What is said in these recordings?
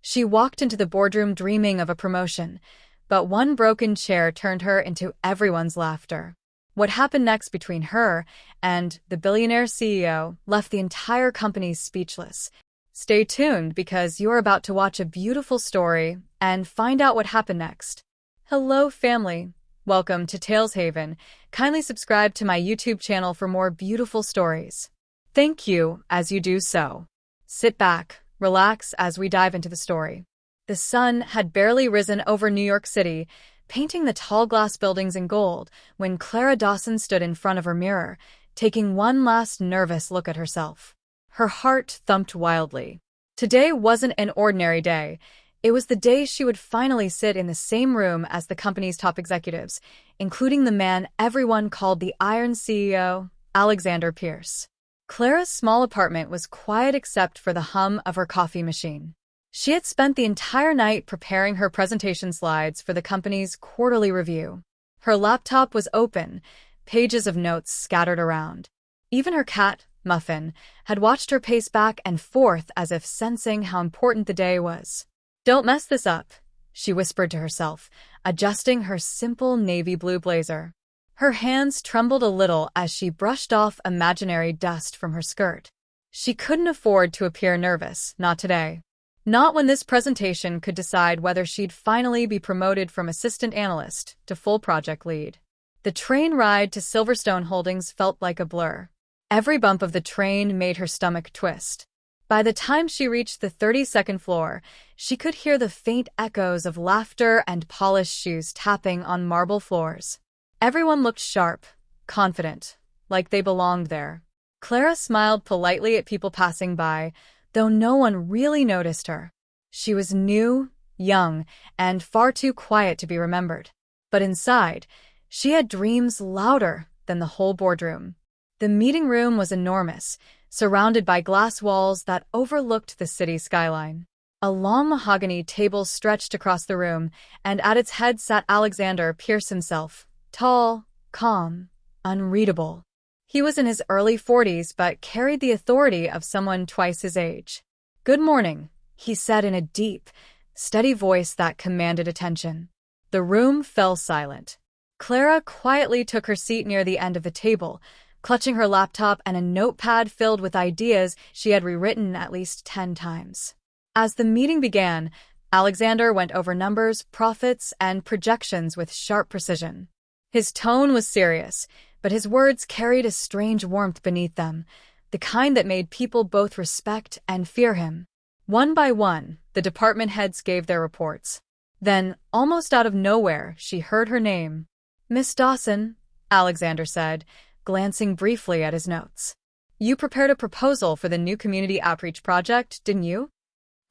She walked into the boardroom dreaming of a promotion, but one broken chair turned her into everyone's laughter. What happened next between her and the billionaire CEO left the entire company speechless. Stay tuned because you're about to watch a beautiful story and find out what happened next. Hello, family. Welcome to Tales Haven. Kindly subscribe to my YouTube channel for more beautiful stories. Thank you as you do so. Sit back, relax as we dive into the story. The sun had barely risen over New York City, painting the tall glass buildings in gold, when Clara Dawson stood in front of her mirror, taking one last nervous look at herself. Her heart thumped wildly. Today wasn't an ordinary day. It was the day she would finally sit in the same room as the company's top executives, including the man everyone called the Iron CEO, Alexander Pierce. Clara's small apartment was quiet except for the hum of her coffee machine. She had spent the entire night preparing her presentation slides for the company's quarterly review. Her laptop was open, pages of notes scattered around. Even her cat, Muffin, had watched her pace back and forth as if sensing how important the day was. "Don't mess this up," she whispered to herself, adjusting her simple navy blue blazer. Her hands trembled a little as she brushed off imaginary dust from her skirt. She couldn't afford to appear nervous, not today. Not when this presentation could decide whether she'd finally be promoted from assistant analyst to full project lead. The train ride to Silverstone Holdings felt like a blur. Every bump of the train made her stomach twist. By the time she reached the 32nd floor, she could hear the faint echoes of laughter and polished shoes tapping on marble floors. Everyone looked sharp, confident, like they belonged there. Clara smiled politely at people passing by, though no one really noticed her. She was new, young, and far too quiet to be remembered. But inside, she had dreams louder than the whole boardroom. The meeting room was enormous, surrounded by glass walls that overlooked the city skyline. A long mahogany table stretched across the room, and at its head sat Alexander Pierce himself, tall, calm, unreadable. He was in his early 40s but carried the authority of someone twice his age. "Good morning," he said in a deep, steady voice that commanded attention. The room fell silent. Clara quietly took her seat near the end of the table, clutching her laptop and a notepad filled with ideas she had rewritten at least 10 times. As the meeting began, Alexander went over numbers, profits, and projections with sharp precision. His tone was serious, but his words carried a strange warmth beneath them, the kind that made people both respect and fear him. One by one, the department heads gave their reports. Then, almost out of nowhere, she heard her name. "Miss Dawson," Alexander said, glancing briefly at his notes. "You prepared a proposal for the new community outreach project, didn't you?"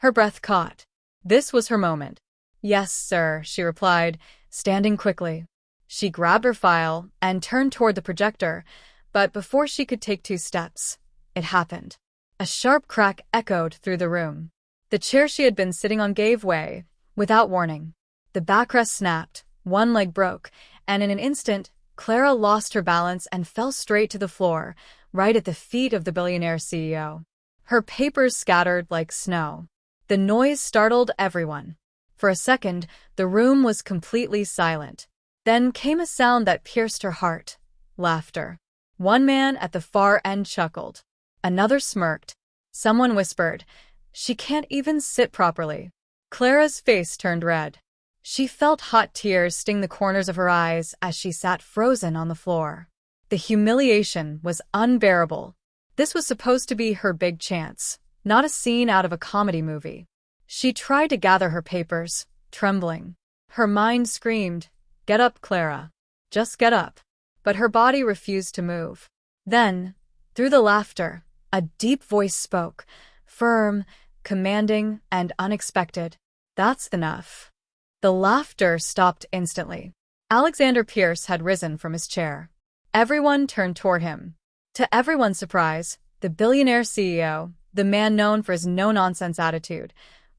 Her breath caught. This was her moment. "Yes, sir," she replied, standing quickly. She grabbed her file and turned toward the projector, but before she could take 2 steps, it happened. A sharp crack echoed through the room. The chair she had been sitting on gave way, without warning. The backrest snapped, one leg broke, and in an instant, Clara lost her balance and fell straight to the floor, right at the feet of the billionaire CEO. Her papers scattered like snow. The noise startled everyone. For a second, the room was completely silent. Then came a sound that pierced her heart. Laughter. One man at the far end chuckled. Another smirked. Someone whispered, "She can't even sit properly." Clara's face turned red. She felt hot tears sting the corners of her eyes as she sat frozen on the floor. The humiliation was unbearable. This was supposed to be her big chance, not a scene out of a comedy movie. She tried to gather her papers, trembling. Her mind screamed, "Get up, Clara. Just get up." But her body refused to move. Then, through the laughter, a deep voice spoke, firm, commanding, and unexpected. "That's enough." The laughter stopped instantly. Alexander Pierce had risen from his chair. Everyone turned toward him. To everyone's surprise, the billionaire CEO, the man known for his no-nonsense attitude,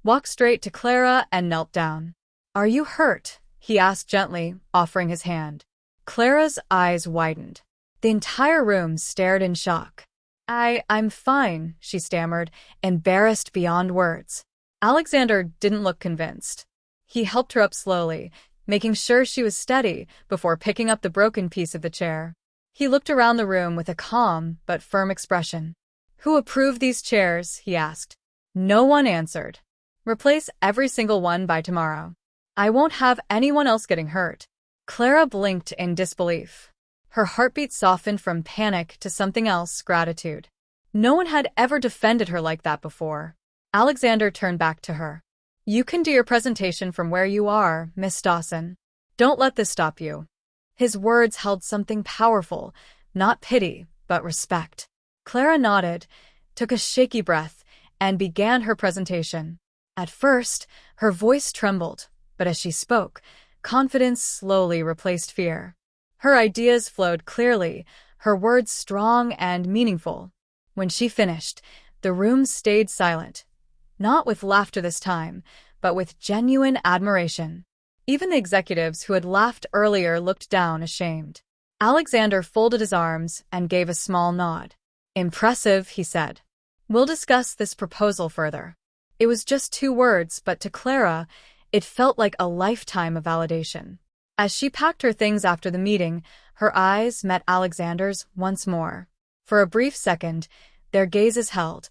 walked straight to Clara and knelt down. "Are you hurt?" he asked gently, offering his hand. Clara's eyes widened. The entire room stared in shock. I'm fine," she stammered, embarrassed beyond words. Alexander didn't look convinced. He helped her up slowly, making sure she was steady before picking up the broken piece of the chair. He looked around the room with a calm but firm expression. "Who approved these chairs?" he asked. No one answered. "Replace every single one by tomorrow. I won't have anyone else getting hurt." Clara blinked in disbelief. Her heartbeat softened from panic to something else, gratitude. No one had ever defended her like that before. Alexander turned back to her. "You can do your presentation from where you are, Miss Dawson. Don't let this stop you." His words held something powerful, not pity, but respect. Clara nodded, took a shaky breath, and began her presentation. At first, her voice trembled, but as she spoke, confidence slowly replaced fear. Her ideas flowed clearly, her words strong and meaningful. When she finished, the room stayed silent. Not with laughter this time, but with genuine admiration. Even the executives who had laughed earlier looked down, ashamed. Alexander folded his arms and gave a small nod. "Impressive," he said. "We'll discuss this proposal further." It was just 2 words, but to Clara, it felt like a lifetime of validation. As she packed her things after the meeting, her eyes met Alexander's once more. For a brief second, their gazes held,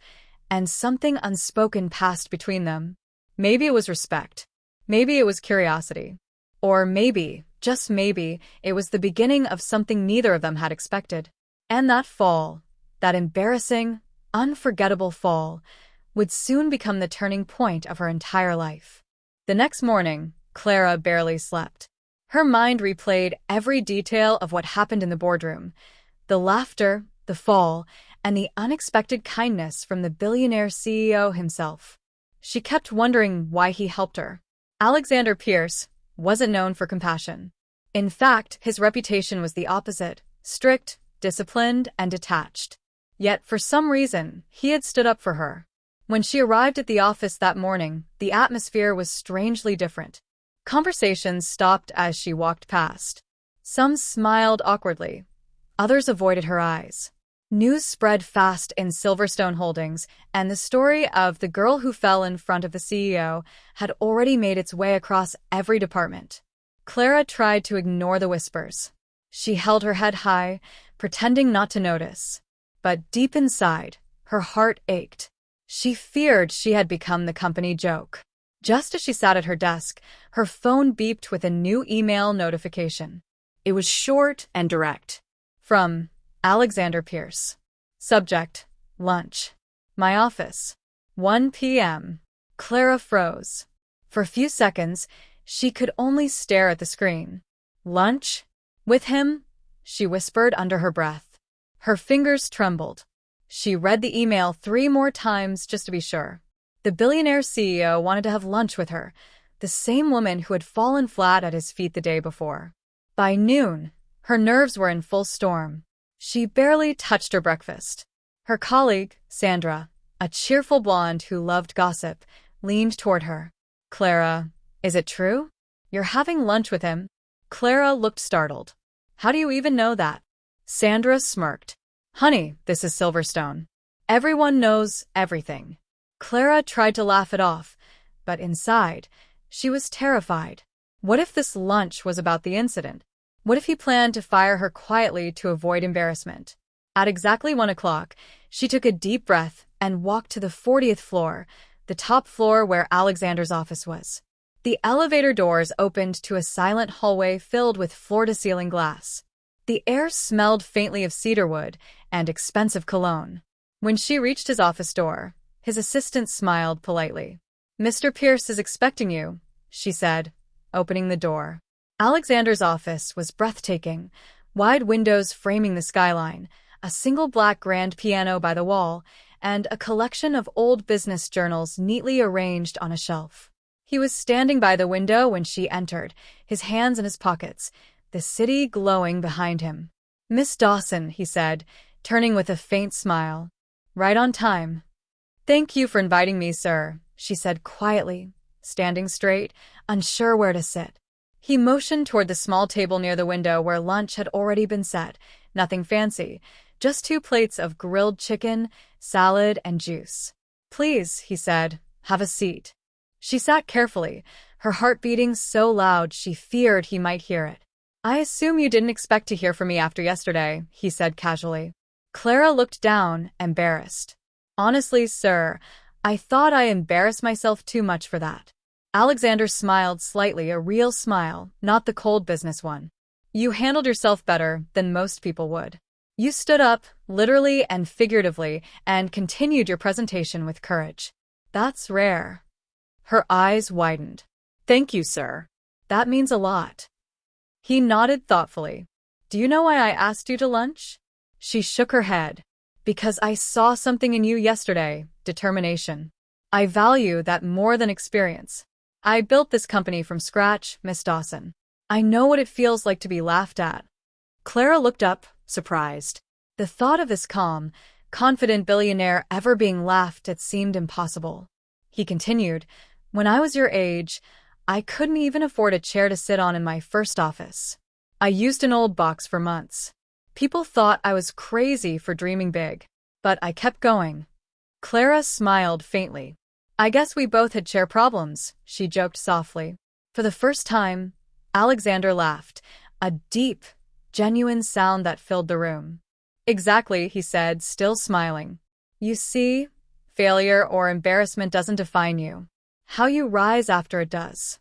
and something unspoken passed between them. Maybe it was respect. Maybe it was curiosity. Or maybe, just maybe, it was the beginning of something neither of them had expected. And that fall, that embarrassing, unforgettable fall, would soon become the turning point of her entire life. The next morning, Clara barely slept. Her mind replayed every detail of what happened in the boardroom. The laughter, the fall, and the unexpected kindness from the billionaire CEO himself. She kept wondering why he helped her. Alexander Pierce wasn't known for compassion. In fact, his reputation was the opposite: strict, disciplined, and detached. Yet, for some reason, he had stood up for her. When she arrived at the office that morning, the atmosphere was strangely different. Conversations stopped as she walked past. Some smiled awkwardly. Others avoided her eyes. News spread fast in Silverstone Holdings, and the story of the girl who fell in front of the CEO had already made its way across every department. Clara tried to ignore the whispers. She held her head high, pretending not to notice. But deep inside, her heart ached. She feared she had become the company joke. Just as she sat at her desk, her phone beeped with a new email notification. It was short and direct. From Alexander Pierce. Subject: lunch. My office. 1 p.m. Clara froze. For a few seconds, she could only stare at the screen. "Lunch? With him?" she whispered under her breath. Her fingers trembled. She read the email 3 more times just to be sure. The billionaire CEO wanted to have lunch with her, the same woman who had fallen flat at his feet the day before. By noon, her nerves were in full storm. She barely touched her breakfast. Her colleague, Sandra, a cheerful blonde who loved gossip, leaned toward her. "Clara, is it true? You're having lunch with him?" Clara looked startled. "How do you even know that?" Sandra smirked. "Honey, this is Silverstone. Everyone knows everything." Clara tried to laugh it off, but inside, she was terrified. What if this lunch was about the incident? What if he planned to fire her quietly to avoid embarrassment? At exactly 1 o'clock, she took a deep breath and walked to the 40th floor, the top floor where Alexander's office was. The elevator doors opened to a silent hallway filled with floor-to-ceiling glass. The air smelled faintly of cedarwood and expensive cologne. When she reached his office door, his assistant smiled politely. "Mr. Pierce is expecting you," she said, opening the door. Alexander's office was breathtaking, wide windows framing the skyline, a single black grand piano by the wall, and a collection of old business journals neatly arranged on a shelf. He was standing by the window when she entered, his hands in his pockets, the city glowing behind him. "Miss Dawson," he said, turning with a faint smile. "Right on time." "Thank you for inviting me, sir," she said quietly, standing straight, unsure where to sit. He motioned toward the small table near the window where lunch had already been set. Nothing fancy, just 2 plates of grilled chicken, salad, and juice. "Please," he said, "have a seat." She sat carefully, her heart beating so loud she feared he might hear it. "I assume you didn't expect to hear from me after yesterday," he said casually. Clara looked down, embarrassed. "Honestly, sir, I thought I embarrassed myself too much for that." Alexander smiled slightly, a real smile, not the cold business one. "You handled yourself better than most people would. You stood up, literally and figuratively, and continued your presentation with courage. That's rare." Her eyes widened. "Thank you, sir. That means a lot." He nodded thoughtfully. "Do you know why I asked you to lunch?" She shook her head. "Because I saw something in you yesterday, determination. I value that more than experience. I built this company from scratch, Miss Dawson. I know what it feels like to be laughed at." Clara looked up, surprised. The thought of this calm, confident billionaire ever being laughed at seemed impossible. He continued, "When I was your age, I couldn't even afford a chair to sit on in my first office. I used an old box for months. People thought I was crazy for dreaming big. But I kept going." Clara smiled faintly. "I guess we both had chair problems," she joked softly. For the first time, Alexander laughed, a deep, genuine sound that filled the room. "Exactly," he said, still smiling. "You see, failure or embarrassment doesn't define you. How you rise after it does."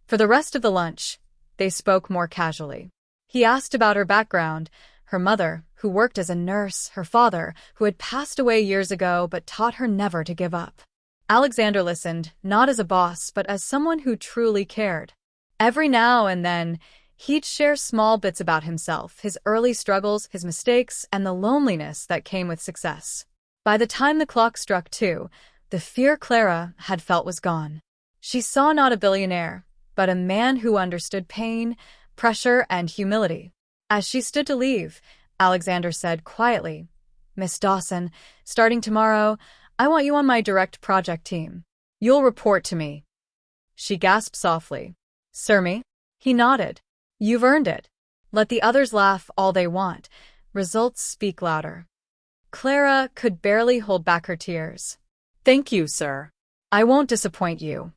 For the rest of the lunch, they spoke more casually. He asked about her background, her mother, who worked as a nurse, her father, who had passed away years ago but taught her never to give up. Alexander listened, not as a boss, but as someone who truly cared. Every now and then, he'd share small bits about himself, his early struggles, his mistakes, and the loneliness that came with success. By the time the clock struck 2, the fear Clara had felt was gone. She saw not a billionaire, but a man who understood pain, pressure, and humility. As she stood to leave, Alexander said quietly, "Miss Dawson, starting tomorrow, I want you on my direct project team. You'll report to me." She gasped softly. "Sir, me?" He nodded. "You've earned it. Let the others laugh all they want. Results speak louder." Clara could barely hold back her tears. "Thank you, sir. I won't disappoint you."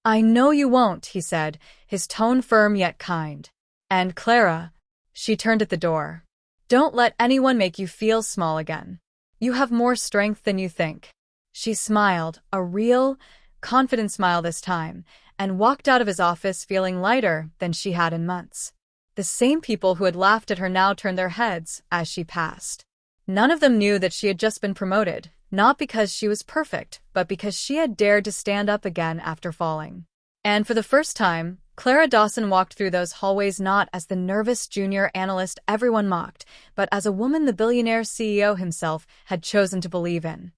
"I know you won't," he said, his tone firm yet kind. "And Clara," she turned at the door, "don't let anyone make you feel small again. You have more strength than you think." She smiled, a real, confident smile this time, and walked out of his office feeling lighter than she had in months. The same people who had laughed at her now turned their heads as she passed. None of them knew that she had just been promoted, not because she was perfect, but because she had dared to stand up again after falling. And for the first time, Clara Dawson walked through those hallways not as the nervous junior analyst everyone mocked, but as a woman the billionaire CEO himself had chosen to believe in.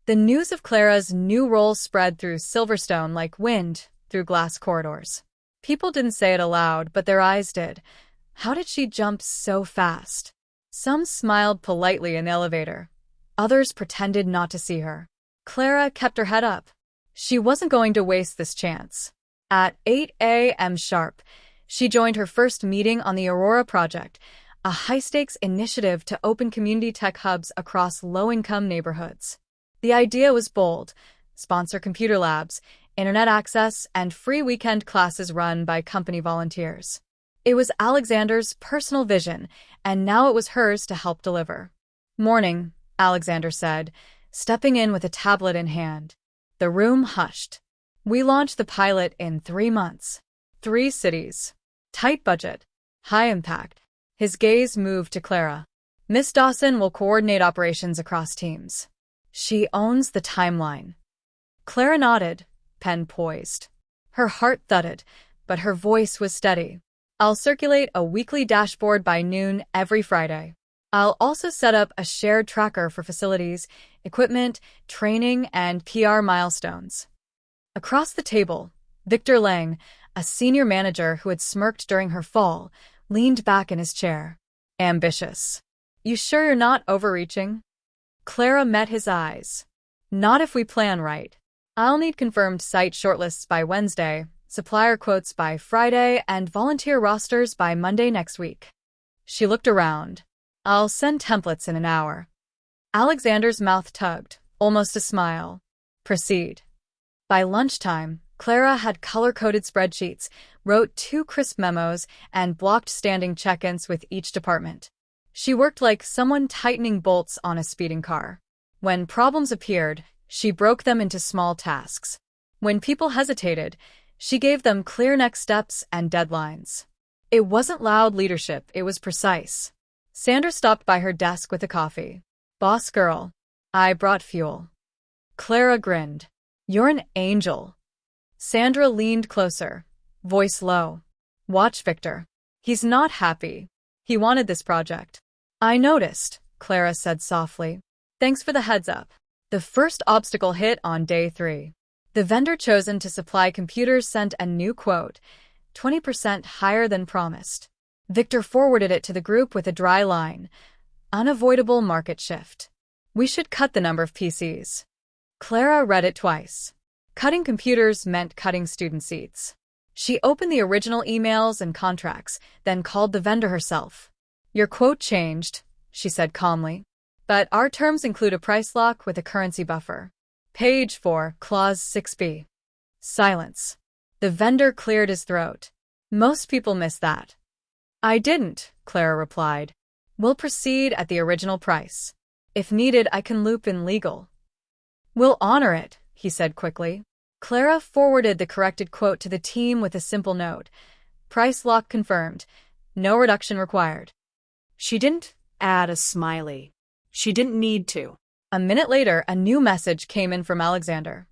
The news of Clara's new role spread through Silverstone like wind through glass corridors. People didn't say it aloud, but their eyes did. How did she jump so fast? Some smiled politely in the elevator. Others pretended not to see her. Clara kept her head up. She wasn't going to waste this chance. At 8 a.m. sharp, she joined her first meeting on the Aurora Project, a high-stakes initiative to open community tech hubs across low-income neighborhoods. The idea was bold: sponsor computer labs, internet access, and free weekend classes run by company volunteers. It was Alexander's personal vision, and now it was hers to help deliver. "Morning," Alexander said, stepping in with a tablet in hand. The room hushed. "We launched the pilot in 3 months. 3 cities. Tight budget. High impact." His gaze moved to Clara. "Miss Dawson will coordinate operations across teams. She owns the timeline." Clara nodded, pen poised. Her heart thudded, but her voice was steady. "I'll circulate a weekly dashboard by noon every Friday. I'll also set up a shared tracker for facilities, equipment, training, and PR milestones." Across the table, Victor Lang, a senior manager who had smirked during her fall, leaned back in his chair. "Ambitious. You sure you're not overreaching?" Clara met his eyes. "Not if we plan right. I'll need confirmed site shortlists by Wednesday, supplier quotes by Friday, and volunteer rosters by Monday next week." She looked around. "I'll send templates in an hour." Alexander's mouth tugged, almost a smile. "Proceed." By lunchtime, Clara had color-coded spreadsheets, wrote 2 crisp memos, and blocked standing check-ins with each department. She worked like someone tightening bolts on a speeding car. When problems appeared, she broke them into small tasks. When people hesitated, she gave them clear next steps and deadlines. It wasn't loud leadership, it was precise. Sandra stopped by her desk with a coffee. "Boss girl, I brought fuel." Clara grinned. "You're an angel." Sandra leaned closer, voice low. "Watch Victor. He's not happy. He wanted this project." "I noticed," Clara said softly. "Thanks for the heads up." The first obstacle hit on day 3. The vendor chosen to supply computers sent a new quote, 20% higher than promised. Victor forwarded it to the group with a dry line. "Unavoidable market shift. We should cut the number of PCs." Clara read it twice. Cutting computers meant cutting student seats. She opened the original emails and contracts, then called the vendor herself. "Your quote changed," she said calmly. "But our terms include a price lock with a currency buffer. Page 4, Clause 6b. Silence. The vendor cleared his throat. "Most people miss that." "I didn't," Clara replied. "We'll proceed at the original price. If needed, I can loop in legal." "We'll honor it," he said quickly. Clara forwarded the corrected quote to the team with a simple note. "Price lock confirmed. No reduction required." She didn't add a smiley. She didn't need to. A minute later, a new message came in from Alexander.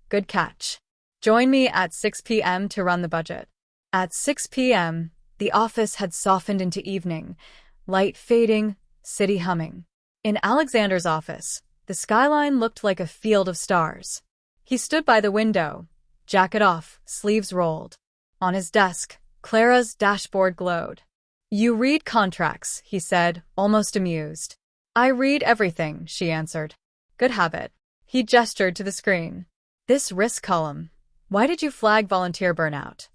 "Good catch. Join me at 6 p.m. to run the budget." At 6 p.m., the office had softened into evening, light fading, city humming. In Alexander's office, the skyline looked like a field of stars. He stood by the window, jacket off, sleeves rolled. On his desk, Clara's dashboard glowed. "You read contracts," he said, almost amused. "I read everything," she answered. "Good habit." He gestured to the screen. "This risk column. Why did you flag volunteer burnout?"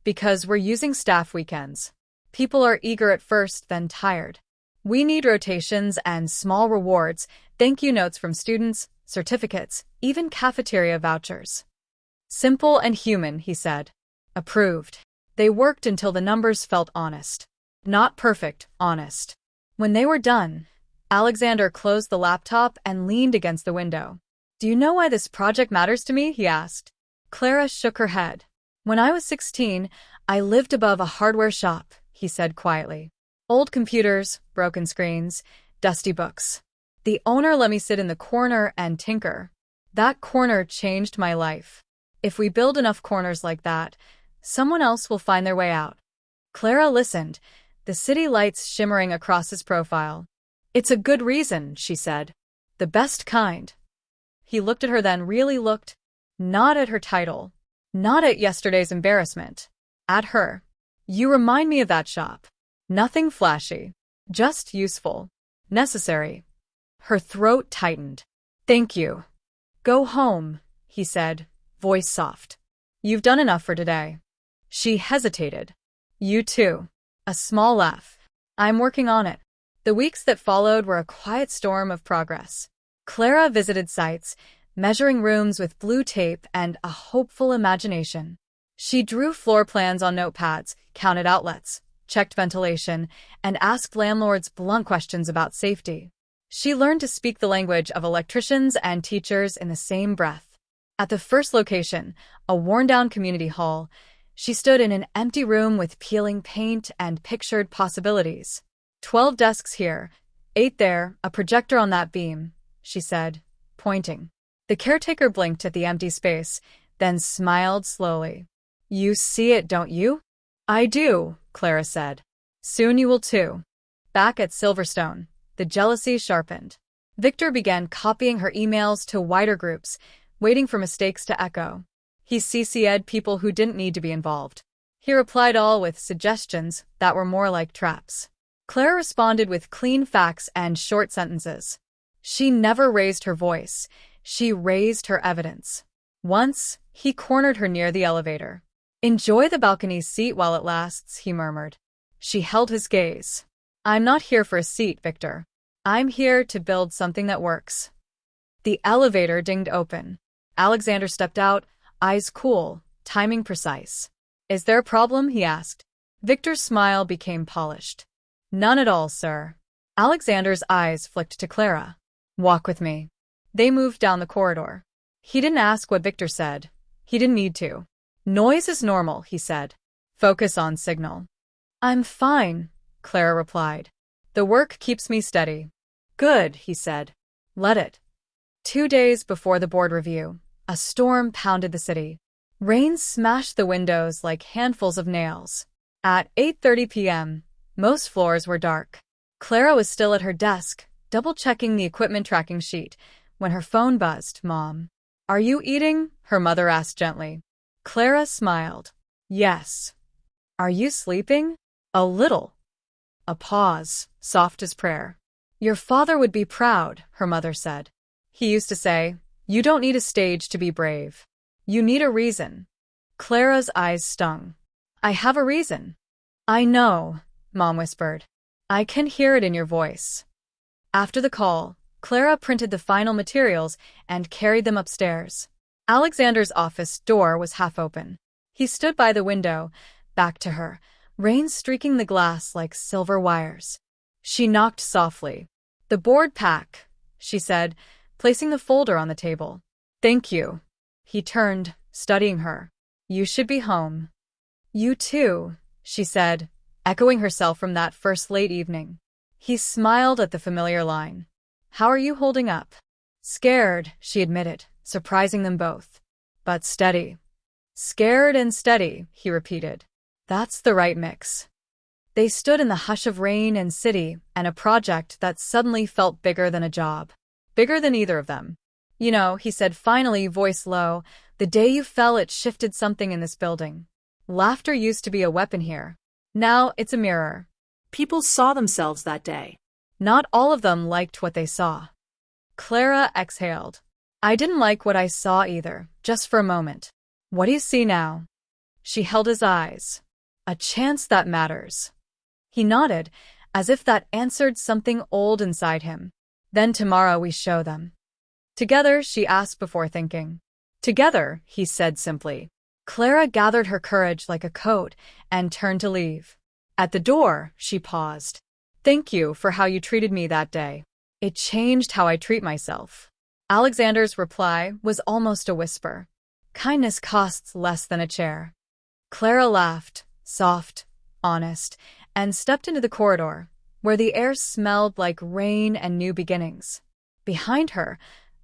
"Because we're using staff weekends. People are eager at first, then tired. We need rotations and small rewards, thank you notes from students, certificates, even cafeteria vouchers." "Simple and human," he said. "Approved." They worked until the numbers felt honest. Not perfect, honest. When they were done, Alexander closed the laptop and leaned against the window. "Do you know why this project matters to me?" he asked. Clara shook her head. "When I was 16, I lived above a hardware shop," he said quietly. "Old computers, broken screens, dusty books. The owner let me sit in the corner and tinker. That corner changed my life. If we build enough corners like that, someone else will find their way out." Clara listened, the city lights shimmering across his profile. "It's a good reason," she said. "The best kind." He looked at her, then really looked. Not at her title. Not at yesterday's embarrassment. At her. "You remind me of that shop. Nothing flashy. Just useful. Necessary." Her throat tightened. "Thank you." "Go home," he said, voice soft. "You've done enough for today." She hesitated. "You too." A small laugh. "I'm working on it." The weeks that followed were a quiet storm of progress. Clara visited sites, measuring rooms with blue tape and a hopeful imagination. She drew floor plans on notepads, counted outlets, checked ventilation, and asked landlords blunt questions about safety. She learned to speak the language of electricians and teachers in the same breath. At the first location, a worn-down community hall, she stood in an empty room with peeling paint and pictured possibilities. 12 desks here, 8 there, a projector on that beam, she said, pointing. The caretaker blinked at the empty space, then smiled slowly. "You see it, don't you?" "I do," Clara said. "Soon you will too." Back at Silverstone, the jealousy sharpened. Victor began copying her emails to wider groups, waiting for mistakes to echo. He CC'd people who didn't need to be involved. He replied all with suggestions that were more like traps. Clara responded with clean facts and short sentences. She never raised her voice. She raised her evidence. Once, he cornered her near the elevator. "Enjoy the balcony seat while it lasts," he murmured. She held his gaze. "I'm not here for a seat, Victor. I'm here to build something that works." The elevator dinged open. Alexander stepped out, eyes cool, timing precise. Is there a problem? He asked. Victor's smile became polished. None at all, sir. Alexander's eyes flicked to Clara. Walk with me. They moved down the corridor. He didn't ask what Victor said. He didn't need to. Noise is normal, he said. Focus on signal. I'm fine, Clara replied. The work keeps me steady. Good, he said. Let it. 2 days before the board review, a storm pounded the city. Rain smashed the windows like handfuls of nails. At 8:30 p.m., most floors were dark. Clara was still at her desk, double-checking the equipment tracking sheet, when her phone buzzed. Mom. Are you eating? Her mother asked gently. Clara smiled. Yes. Are you sleeping? A little. A pause, soft as prayer. Your father would be proud, her mother said. He used to say, you don't need a stage to be brave. You need a reason. Clara's eyes stung. I have a reason. I know, Mom whispered. I can hear it in your voice. After the call, Clara printed the final materials and carried them upstairs. Alexander's office door was half open. He stood by the window, back to her, rain streaking the glass like silver wires. She knocked softly. The board pack, she said, placing the folder on the table. Thank you. He turned, studying her. You should be home. You too, she said, echoing herself from that first late evening. He smiled at the familiar line. How are you holding up? Scared, she admitted, surprising them both. But steady. Scared and steady, he repeated. That's the right mix. They stood in the hush of rain and city and a project that suddenly felt bigger than a job. Bigger than either of them. You know, he said finally, voice low, the day you fell it shifted something in this building. Laughter used to be a weapon here. Now it's a mirror. People saw themselves that day. Not all of them liked what they saw. Clara exhaled. I didn't like what I saw either, just for a moment. What do you see now? She held his eyes. A chance that matters. He nodded, as if that answered something old inside him. Then tomorrow we show them. Together, she asked before thinking. Together, he said simply. Clara gathered her courage like a coat and turned to leave. At the door, she paused. Thank you for how you treated me that day. It changed how I treat myself. Alexander's reply was almost a whisper. Kindness costs less than a chair. Clara laughed, soft, honest, and stepped into the corridor, where the air smelled like rain and new beginnings. Behind her,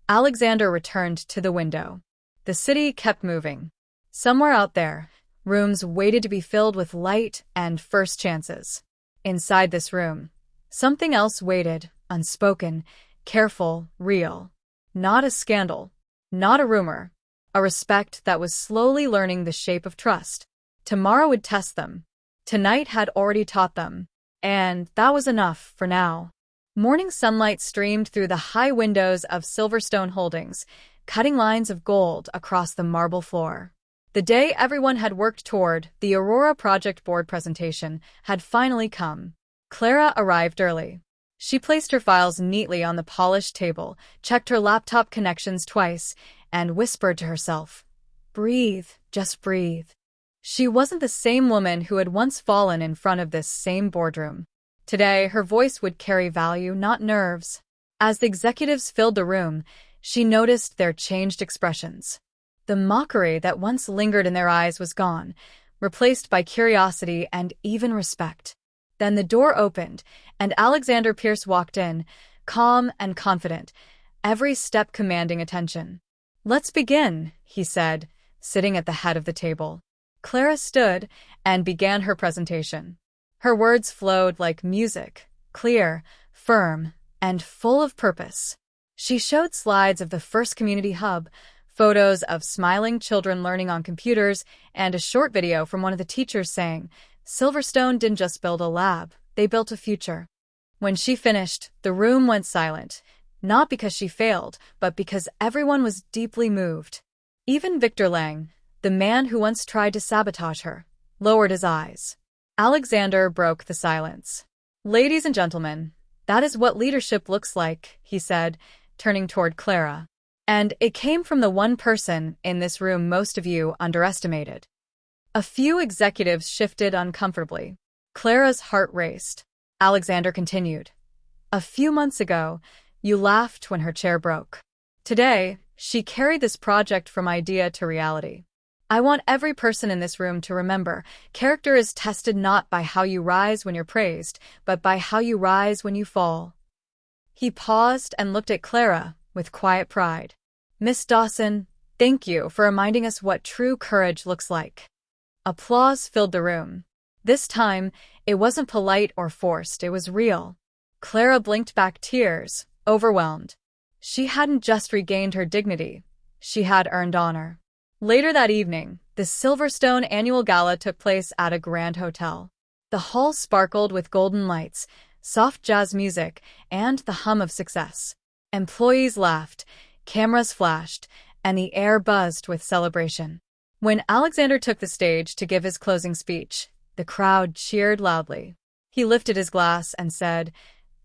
Alexander returned to the window. The city kept moving. Somewhere out there, rooms waited to be filled with light and first chances. Inside this room, something else waited, unspoken, careful, real. Not a scandal, not a rumor, a respect that was slowly learning the shape of trust. Tomorrow would test them. Tonight had already taught them. And that was enough for now. Morning sunlight streamed through the high windows of Silverstone Holdings, cutting lines of gold across the marble floor. The day everyone had worked toward, the Aurora Project Board presentation, had finally come. Clara arrived early. She placed her files neatly on the polished table, checked her laptop connections twice, and whispered to herself, breathe, just breathe. She wasn't the same woman who had once fallen in front of this same boardroom. Today, her voice would carry value, not nerves. As the executives filled the room, she noticed their changed expressions. The mockery that once lingered in their eyes was gone, replaced by curiosity and even respect. Then the door opened, and Alexander Pierce walked in, calm and confident, every step commanding attention. Let's begin, he said, sitting at the head of the table. Clara stood and began her presentation. Her words flowed like music, clear, firm, and full of purpose. She showed slides of the first community hub, photos of smiling children learning on computers, and a short video from one of the teachers saying, Silverstone didn't just build a lab, they built a future. When she finished, the room went silent, not because she failed, but because everyone was deeply moved. Even Victor Lang, the man who once tried to sabotage her, lowered his eyes. Alexander broke the silence. Ladies and gentlemen, that is what leadership looks like, he said, turning toward Clara. And it came from the one person in this room most of you underestimated. A few executives shifted uncomfortably. Clara's heart raced. Alexander continued. A few months ago, you laughed when her chair broke. Today, she carried this project from idea to reality. I want every person in this room to remember, character is tested not by how you rise when you're praised, but by how you rise when you fall. He paused and looked at Clara with quiet pride. Miss Dawson, thank you for reminding us what true courage looks like. Applause filled the room. This time, it wasn't polite or forced, it was real. Clara blinked back tears, overwhelmed. She hadn't just regained her dignity, she had earned honor. Later that evening, the Silverstone annual gala took place at a grand hotel. The hall sparkled with golden lights, soft jazz music, and the hum of success. Employees laughed, cameras flashed, and the air buzzed with celebration. When Alexander took the stage to give his closing speech, the crowd cheered loudly. He lifted his glass and said,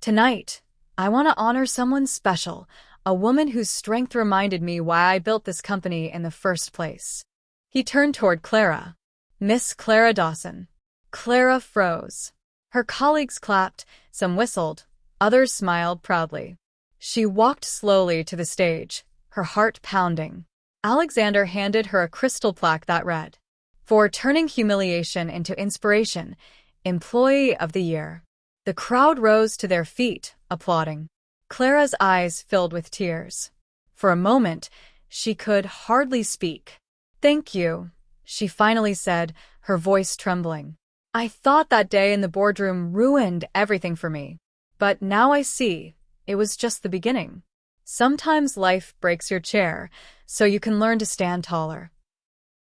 "Tonight, I want to honor someone special, a woman whose strength reminded me why I built this company in the first place." He turned toward Clara. Miss Clara Dawson. Clara froze. Her colleagues clapped, some whistled, others smiled proudly. She walked slowly to the stage, her heart pounding. Alexander handed her a crystal plaque that read, "For turning humiliation into inspiration, Employee of the Year." The crowd rose to their feet, applauding. Clara's eyes filled with tears. For a moment, she could hardly speak. "Thank you," she finally said, her voice trembling. "I thought that day in the boardroom ruined everything for me. But now I see, it was just the beginning. Sometimes life breaks your chair, so you can learn to stand taller."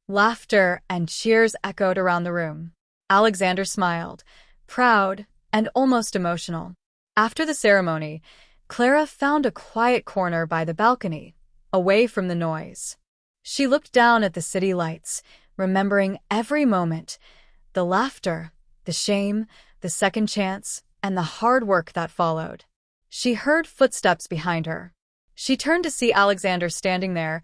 Laughter and cheers echoed around the room. Alexander smiled, proud and almost emotional. After the ceremony, Clara found a quiet corner by the balcony, away from the noise. She looked down at the city lights, remembering every moment, the laughter, the shame, the second chance, and the hard work that followed. She heard footsteps behind her. She turned to see Alexander standing there,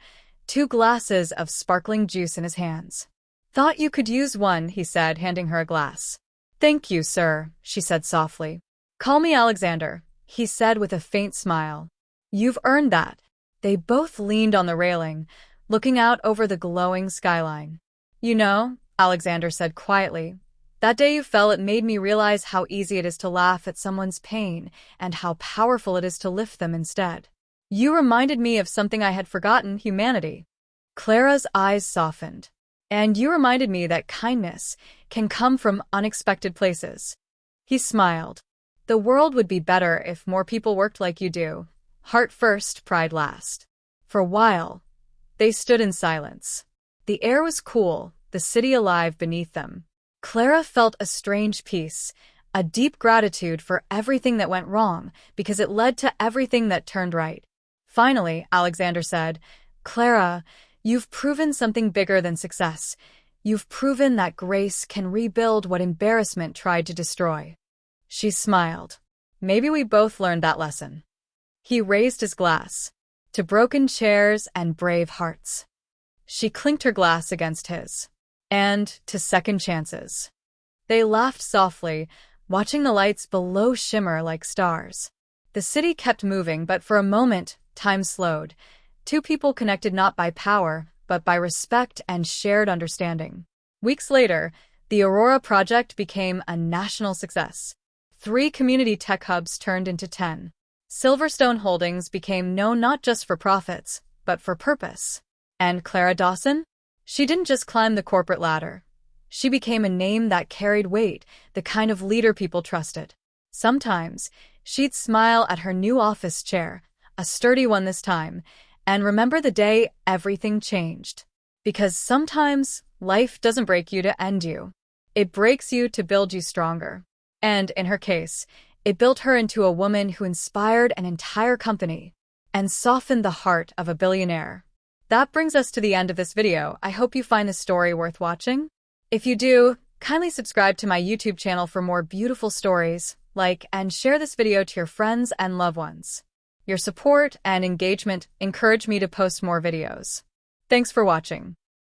2 glasses of sparkling juice in his hands. "Thought you could use one," he said, handing her a glass. "Thank you, sir," she said softly. "Call me Alexander," he said with a faint smile. "You've earned that." They both leaned on the railing, looking out over the glowing skyline. "You know," Alexander said quietly, "that day you fell, it made me realize how easy it is to laugh at someone's pain and how powerful it is to lift them instead. You reminded me of something I had forgotten, humanity." Clara's eyes softened. "And you reminded me that kindness can come from unexpected places." He smiled. "The world would be better if more people worked like you do. Heart first, pride last." For a while, they stood in silence. The air was cool, the city alive beneath them. Clara felt a strange peace, a deep gratitude for everything that went wrong, because it led to everything that turned right. Finally, Alexander said, "Clara, you've proven something bigger than success. You've proven that grace can rebuild what embarrassment tried to destroy." She smiled. "Maybe we both learned that lesson." He raised his glass. "To broken chairs and brave hearts." She clinked her glass against his. "And to second chances." They laughed softly, watching the lights below shimmer like stars. The city kept moving, but for a moment, time slowed. 2 people connected not by power, but by respect and shared understanding. Weeks later, the Aurora project became a national success. 3 community tech hubs turned into 10. Silverstone Holdings became known not just for profits, but for purpose. And Clara Dawson? She didn't just climb the corporate ladder. She became a name that carried weight, the kind of leader people trusted. Sometimes, she'd smile at her new office chair, a sturdy one this time, and remember the day everything changed. Because sometimes, life doesn't break you to end you. It breaks you to build you stronger. And, in her case, it built her into a woman who inspired an entire company and softened the heart of a billionaire. That brings us to the end of this video. I hope you find this story worth watching. If you do, kindly subscribe to my YouTube channel for more beautiful stories, like and share this video to your friends and loved ones. Your support and engagement encourage me to post more videos. Thanks for watching.